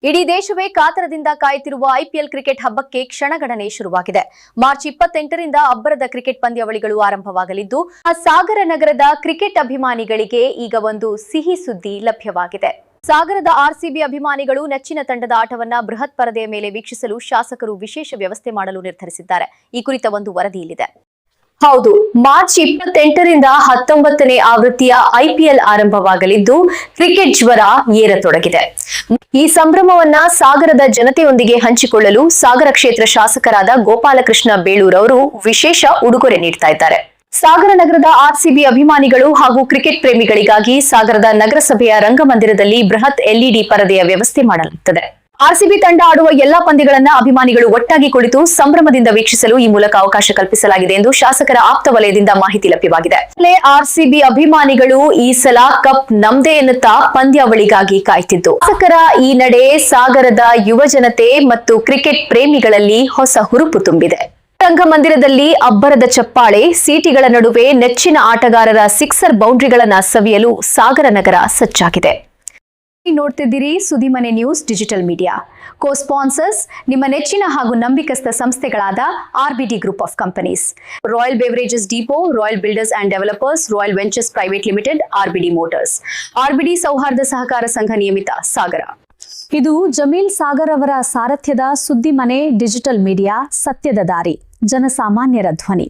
ಇಡೀ ದೇಶವೇ ಕಾತರದಿಂದ ಕಾಯುತ್ತಿರುವ ಐಪಿಎಲ್ ಕ್ರಿಕೆಟ್ ಹಬ್ಬಕ್ಕೆ ಕ್ಷಣಗಣನೆ ಶುರುವಾಗಿದೆ. ಮಾರ್ಚ್ 28ರಿಂದ ಅಬ್ಬರದ ಕ್ರಿಕೆಟ್ ಪಂದ್ಯಾವಳಿಗಳು ಆರಂಭವಾಗಲಿದ್ದು, ಸಾಗರ ನಗರದ ಕ್ರಿಕೆಟ್ ಅಭಿಮಾನಿಗಳಿಗೆ ಈಗ ಒಂದು ಸಿಹಿ ಸುದ್ದಿ ಲಭ್ಯವಾಗಿದೆ. ಸಾಗರದ ಆರ್ಸಿಬಿ ಅಭಿಮಾನಿಗಳು ನೆಚ್ಚಿನ ತಂಡದ ಆಟವನ್ನ ಬೃಹತ್ ಪರದೆಯ ಮೇಲೆ ವೀಕ್ಷಿಸಲು ಶಾಸಕರು ವಿಶೇಷ ವ್ಯವಸ್ಥೆ ಮಾಡಲು ನಿರ್ಧರಿಸಿದ್ದಾರೆ. ಈ ಕುರಿತ ಒಂದು ವರದಿ ಇಲ್ಲಿದೆ. ಹೌದು, ಮಾರ್ಚ್ 28ರಿಂದ 19ನೇ ಆವೃತ್ತಿಯ ಐಪಿಎಲ್ ಆರಂಭವಾಗಲಿದ್ದು ಕ್ರಿಕೆಟ್ ಜ್ವರ ಏರತೊಡಗಿದೆ. ಈ ಸಂಭ್ರಮವನ್ನ ಸಾಗರದ ಜನತೆಯೊಂದಿಗೆ ಹಂಚಿಕೊಳ್ಳಲು ಸಾಗರ ಕ್ಷೇತ್ರ ಶಾಸಕರಾದ ಗೋಪಾಲಕೃಷ್ಣ ಬೇಳೂರ್ ಅವರು ವಿಶೇಷ ಉಡುಗೊರೆ ನೀಡ್ತಾ ಇದ್ದಾರೆ. ಸಾಗರ ನಗರದ ಆರ್ಸಿಬಿ ಅಭಿಮಾನಿಗಳು ಹಾಗೂ ಕ್ರಿಕೆಟ್ ಪ್ರೇಮಿಗಳಿಗಾಗಿ ಸಾಗರದ ನಗರಸಭೆಯ ರಂಗಮಂದಿರದಲ್ಲಿ ಬೃಹತ್ ಎಲ್ಇಡಿ ಪರದೆಯ ವ್ಯವಸ್ಥೆ ಮಾಡಲಾಗುತ್ತದೆ. ಆರ್ಸಿಬಿ ತಂಡ ಆಡುವ ಎಲ್ಲಾ ಪಂದ್ಯಗಳನ್ನ ಅಭಿಮಾನಿಗಳು ಒಟ್ಟಾಗಿ ಕುಳಿತು ಸಂಭ್ರಮದಿಂದ ವೀಕ್ಷಿಸಲು ಈ ಮೂಲಕ ಅವಕಾಶ ಕಲ್ಪಿಸಲಾಗಿದೆ ಎಂದು ಶಾಸಕರ ಆಪ್ತ ವಲಯದಿಂದ ಮಾಹಿತಿ ಲಭ್ಯವಾಗಿದೆ. ಆರ್ಸಿಬಿ ಅಭಿಮಾನಿಗಳು ಈ ಸಲ ಕಪ್ ನಮ್ದೇ ಎನ್ನುತ್ತಾ ಪಂದ್ಯಾವಳಿಗಾಗಿ ಕಾಯ್ತಿದ್ದು, ಶಾಸಕರ ಈ ನಡೆ ಸಾಗರದ ಯುವ ಜನತೆ ಮತ್ತು ಕ್ರಿಕೆಟ್ ಪ್ರೇಮಿಗಳಲ್ಲಿ ಹೊಸ ಹುರುಪು ತುಂಬಿದೆ. ರಂಗಮಂದಿರದಲ್ಲಿ ಅಬ್ಬರದ ಚಪ್ಪಾಳೆ, ಸೀಟಿಗಳ ನಡುವೆ ನೆಚ್ಚಿನ ಆಟಗಾರರ ಸಿಕ್ಸರ್ ಬೌಂಡ್ರಿಗಳನ್ನ ಸವಿಯಲು ಸಾಗರ ನಗರ ಸಜ್ಜಾಗಿದೆ. ನೋಡ್ತಿದ್ದೀರಿ Suddimane news digital media. Co sponsors ನಿಮ್ಮ ನೆಚ್ಚಿನ ಹಾಗೂ ನಂಬಿಕಸ್ಥ ಸಂಸ್ಥೆಗಳಾದ RBD group of companies, royal beverages depot, royal builders and developers, royal ventures private limited, RBD motors, RBD ಸೌಹಾರ್ದ ಸಹಕಾರ ಸಂಘ ನಿಯಮಿತ ಸಾಗರ. ಇದು ಜಮೀಲ್ ಸಾಗರ್ ಅವರ ಸಾರಥ್ಯದ ಸುದ್ದಿಮನೆ ಡಿಜಿಟಲ್ ಮೀಡಿಯಾ, ಸತ್ಯದ ದಾರಿ, ಜನಸಾಮಾನ್ಯರ ಧ್ವನಿ.